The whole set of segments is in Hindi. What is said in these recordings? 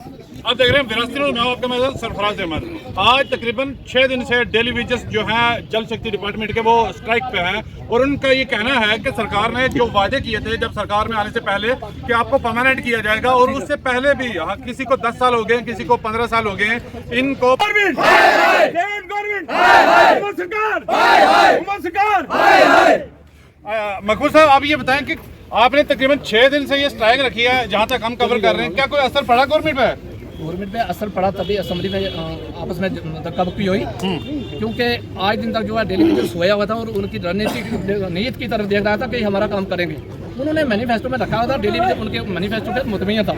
अब देख रहे हैं विरासती न्यूज़ में आपका मैं सरफराज अहमद। आज तकरीबन 6 दिन से डेली वेजेस जो हैं जल शक्ति डिपार्टमेंट के वो स्ट्राइक पे हैं और उनका ये कहना है कि सरकार ने जो वादे किए थे जब सरकार में आने से पहले कि आपको परमानेंट किया जाएगा और उससे पहले भी किसी को 10 साल हो गए, किसी को 15 साल हो गए, इनको मकबूल साहब आप ये बताएं कि आपने तकरीबन 6 दिन से ये स्ट्राइक रखी है, जहाँ तक हम कवर कर रहे हैं, क्या कोई असर पड़ा गवर्नमेंट पे? गवर्नमेंट पे असर पड़ा तभी असेंबली में आपस में धक्का-मुक्की हुई, क्योंकि आज दिन तक जो है डेली वेजेस सोया हुआ था और उनकी रणनीति नीयत की तरफ देख रहा था कि हमारा काम करेंगे। उन्होंने मैनिफेस्टो में रखा हुआ था, डेली वेजेस उनके मैनिफेस्टो पे मुतमईन था,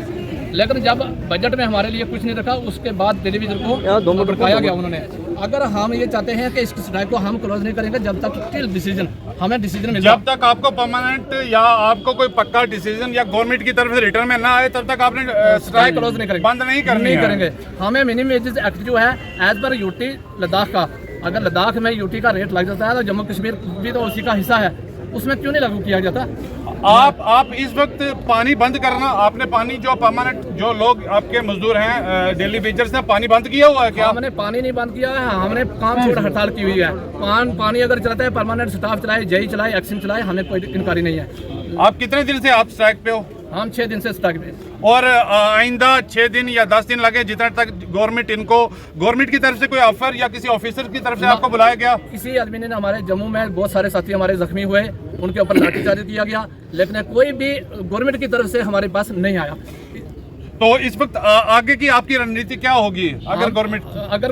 लेकिन जब बजट में हमारे लिए कुछ नहीं रखा उसके बाद डेली वेजेस को भड़काया गया उन्होंने। अगर हम ये चाहते हैं कि इस स्ट्राइक को हम क्लोज नहीं करेंगे जब तक टिल डिसीजन हमें डिसीजन मिले, जब तक आपको परमानेंट या आपको कोई पक्का डिसीजन या गवर्नमेंट की तरफ से रिटर्न में ना आए तब तक आपने स्ट्राइक क्लोज नहीं करेंगे, बंद नहीं करेंगे। हमें मिनिमम वेजेस एक्ट जो है एज पर यूटी लद्दाख का, अगर लद्दाख में यूटी का रेट लग जाता है तो जम्मू कश्मीर भी तो उसी का हिस्सा है, उसमें क्यों नहीं लागू किया जाता? आप इस वक्त पानी बंद करना, आपने पानी जो परमानेंट जो लोग आपके मजदूर हैं डेली वेजर्स ने पानी बंद किया हुआ है क्या? हमने पानी नहीं बंद किया है, हमने काम छोड़ हड़ताल की हुई है। पानी अगर चलाता है परमानेंट स्टाफ चलाए, जेई चलाए, एक्शन चलाए, हमें कोई इनकारी नहीं है। आप कितने दिन से आप स्ट्राइक पे हो? हम 6 दिन से स्ट्राइक पे। और आइंदा 6 दिन या 10 दिन लगे जितना तक गवर्नमेंट की तरफ से कोई ऑफर या किसी ऑफिसर की तरफ से आपको बुलाया गया? किसी आदमी ने, हमारे जम्मू में बहुत सारे साथी हमारे जख्मी हुए, उनके ऊपर लाठीचार्ज किया गया, लेकिन कोई भी गवर्नमेंट की तरफ से हमारे पास नहीं आया। तो इस वक्त आगे की आपकी रणनीति क्या होगी अगर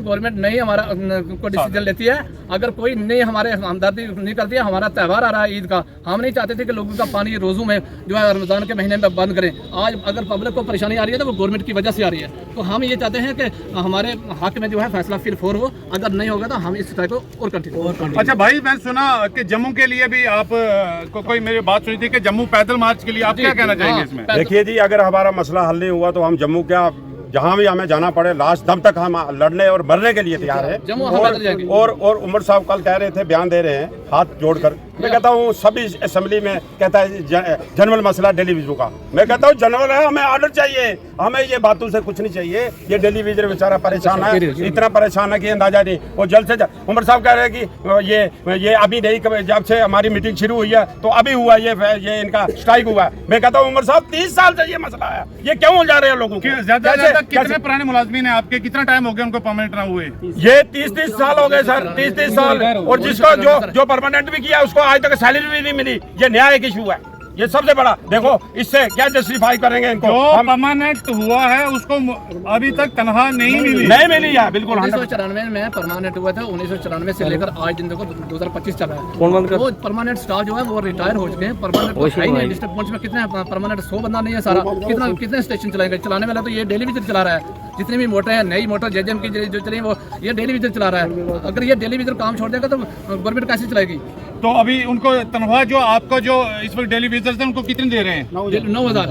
गवर्नमेंट नहीं हमारा को डिसीजन लेती है, अगर कोई नहीं हमारे हमदर्दी नहीं करती है? हमारा त्यौहार आ रहा है ईद का, हम नहीं चाहते थे कि लोगों का पानी रोज़ों में जो है रमज़ान के महीने में बंद करें। आज अगर पब्लिक को परेशानी आ रही है तो वो गवर्नमेंट की वजह से आ रही है, तो हम ये चाहते हैं कि हमारे हक में जो है फैसला फिर 4 हो, अगर नहीं होगा तो हम इस स्ट्राइक को और कंटिन्यू। अच्छा भाई, मैंने सुना कि जम्मू के लिए भी आप कोई मेरी बात सुनी थी कि जम्मू पैदल मार्च के लिए आप क्या कहना चाहेंगे इसमें? देखिए जी, अगर हमारा मसला हल नहीं हुआ तो हम जम्मू क्या जहाँ भी हमें जाना पड़े लास्ट दम तक हम लड़ने और मरने के लिए तैयार है। और उमर साहब कल कह रहे थे, बयान दे रहे हैं हाथ जोड़कर, मैं कहता हूँ सभी असेंबली में कहता है जनरल मसला डेली विजर का, मैं कहता हूँ जनरल है, हमें ऑर्डर चाहिए, हमें ये बातों से कुछ नहीं चाहिए। ये डेली विजर बेचारा परेशान है, इतना परेशान है कि अंदाजा नहीं। वो जल्द से जल्द, उमर साहब कह रहे हैं कि ये अभी नहीं, जब से हमारी मीटिंग शुरू हुई है तो अभी हुआ ये इनका स्ट्राइक हुआ है। मैं कहता हूँ उमर साहब 30 साल से ये मसला है, ये क्यों उलझा रहे हैं लोगों को? ज्यादा कितने पुराने मुलाजमीन हैं आपके, कितना टाइम हो गया उनको परमानेंट ना हुए? ये 30 साल हो गए सर, 30 साल। और जिसको जो परमानेंट भी किया उसको आज तक सैलरी भी नहीं मिली। ये न्याय एक इशू है, ये सबसे बड़ा। देखो इससे क्या जस्टिफाई करेंगे इनको? जो परमानेंट हुआ है उसको अभी तक तनख्वाह नहीं मिली है। बिल्कुल 1994 में परमानेंट हुआ था, 1994 से लेकर आज दिन तक 2025 चल रहा है। वो परमानेंट स्टाफ जो है वो रिटायर हो चुके हैं। परमानेंट डिस्ट्रिक्ट पॉइंट्स में कितने परमानेंट 100 बंदा नहीं है सारा, कितने स्टेशन चलाएंगे? चलाने वाला तो ये डेली विजिट चला रहा है। जितनी भी मोटर है, नई मोटर जेजेएम की जो चली वो ये डेली विजिट चला रहा है। अगर ये डेली विजिट काम छोड़ देगा तो गवर्नमेंट कैसे चलाएगी? तो अभी उनको तनख्वाह जो आपको जो इस वक्त डेली विजिटर्स हैं उनको कितने दे रहे हैं? 9,000।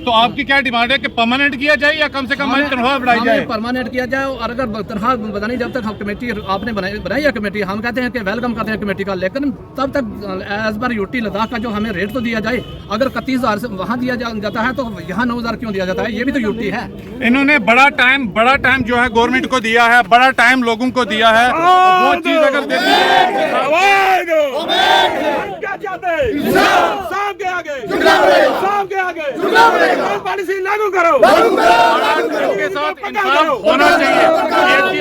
तो आपकी क्या डिमांड है कि परमानेंट किया जाए या कम से कम तनख्वाह बढ़ाई जाए? परमानेंट किया जाए, और अगर तनख्वाह बतानी जब तक कमेटी आपने बनाई है कमेटी, हम कहते हैं कि वेलकम करते हैं कमेटी का, लेकिन तब तक एज पर यूटी लद्दाख का जो हमें रेट तो दिया जाए। अगर 31,000 से वहाँ दिया जाता है तो यहाँ 9,000 क्यों दिया जाता है? ये भी तो यूटी है। इन्होंने बड़ा टाइम जो है गवर्नमेंट को दिया है, बड़ा टाइम लोगों को दिया है। वो चीज अगर पॉलिसी लागू करो, के साथ इंसाफ होना चाहिए।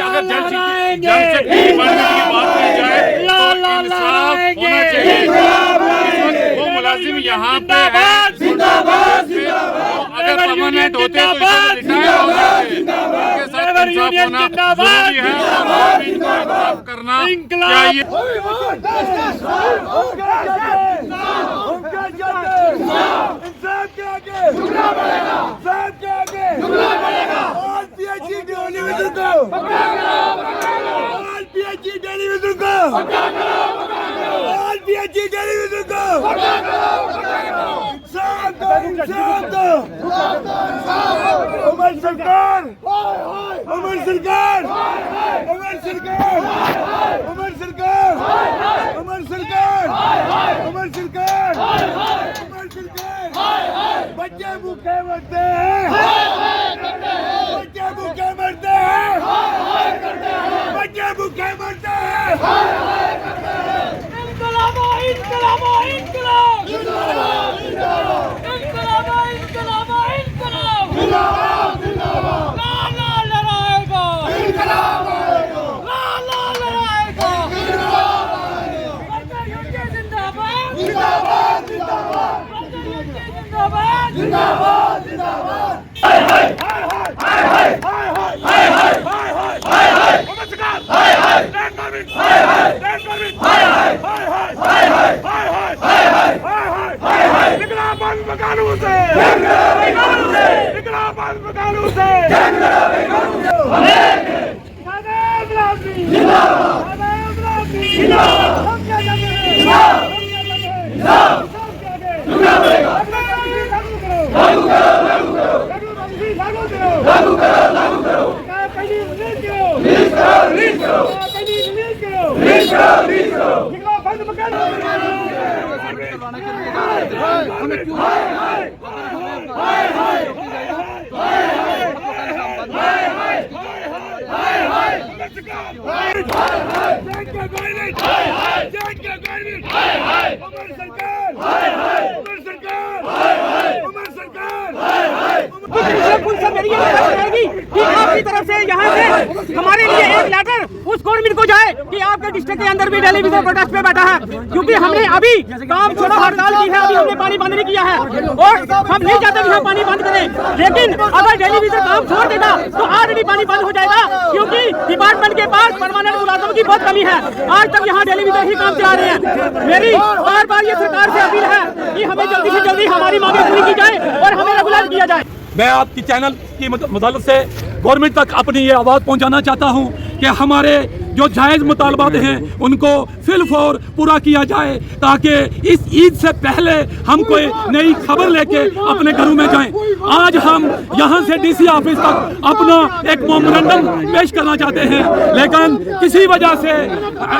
अगर जल शक्ति डिपार्टमेंट की बात की जाए तो इंसाफ होना चाहिए। वो मुलाजिम यहाँ पे है, अगर परमानेंट होते तो रिटायर हो जाते। उनके साथ इंसाफ होना जरूरी है, इंसाफ करना चाहिए। बच्चे भूखे मरते हैं। मेरी ये रहेगी कि आपकी तरफ से यहाँ से हमारे लिए एक लेटर उस गवर्नमेंट को जाए कि आपके डिस्ट्रिक्ट के अंदर भी टेलीविजन प्रोटेस्ट पे बैठा है, क्योंकि हमने अभी काम छोड़ो हड़ताल की है, अभी हमने पानी बंद नहीं किया है और हम नहीं चाहते कि हम पानी बंद करें, लेकिन अगर टेलीविजन काम छोड़ देगा तो ऑलरेडी पानी बंद हो जाएगा, क्योंकि डिपार्टमेंट के पास परमानेंट मुलाजमों की बहुत कमी है। आज तक यहाँ टेलीविजन ही काम चला रहे हैं। मेरी बार बार ये सरकार से अपील है कि हमें जल्दी से जल्दी हमारी मांगें पूरी की जाए और हमें रेगुलर किया जाए। मैं आपकी चैनल की मदद से गवर्नमेंट तक अपनी ये आवाज़ पहुंचाना चाहता हूं कि हमारे जो जायज़ मुतालबात हैं उनको फिलफौर पूरा किया जाए, ताकि इस ईद से पहले हम कोई नई खबर लेके अपने घरों में जाएं। आज हम यहां से डीसी ऑफिस तक अपना एक मेमोरेंडम पेश करना चाहते हैं, लेकिन किसी वजह से,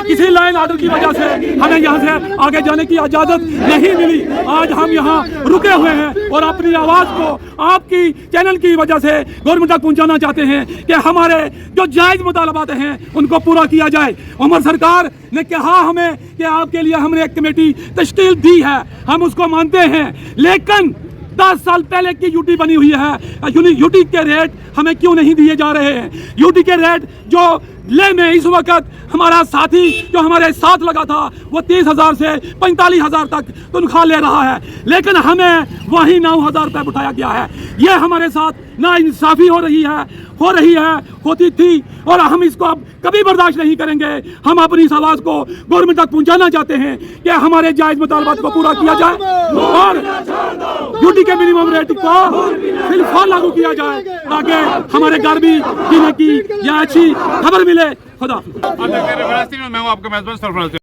किसी लाइन ऑर्डर की वजह से हमें यहां से आगे जाने की इजाज़त नहीं मिली। आज हम यहां रुके हुए हैं और अपनी आवाज़ को आपकी चैनल की वजह से गवर्नमेंट तक पहुंचाना चाहते हैं कि हमारे जो जायज़ मुतालबात हैं उनको पूरा किया जाए। उमर सरकार ने कहा हमें कि आपके लिए हमने एक कमेटी तश्कील दी है, हम उसको मानते हैं, लेकिन 10 साल पहले की यूटी बनी हुई है, यूटी के रेट हमें क्यों नहीं दिए जा रहे हैं? यूटी के रेट जो ले में इस वक्त हमारा साथी जो हमारे साथ लगा था वो 30,000 से 45,000 तक तनख्वाह ले रहा है, लेकिन हमें वही 9,000 रुपये उठाया गया है। ये हमारे साथ नाइंसाफ़ी हो रही है, होती थी, और हम इसको अब कभी बर्दाश्त नहीं करेंगे। हम अपनी इस आवाज़ को गवर्नमेंट तक पहुंचाना चाहते हैं कि हमारे जायज़ मुतालबात को पूरा किया जाए और ड्यूटी के मिनिमम रेट को फिलहाल लागू किया जाए, ताकि हमारे घर भी जीने की या अच्छी खबर मिले। खुदा। मैं हूँ आपका मेजबान सरफराज।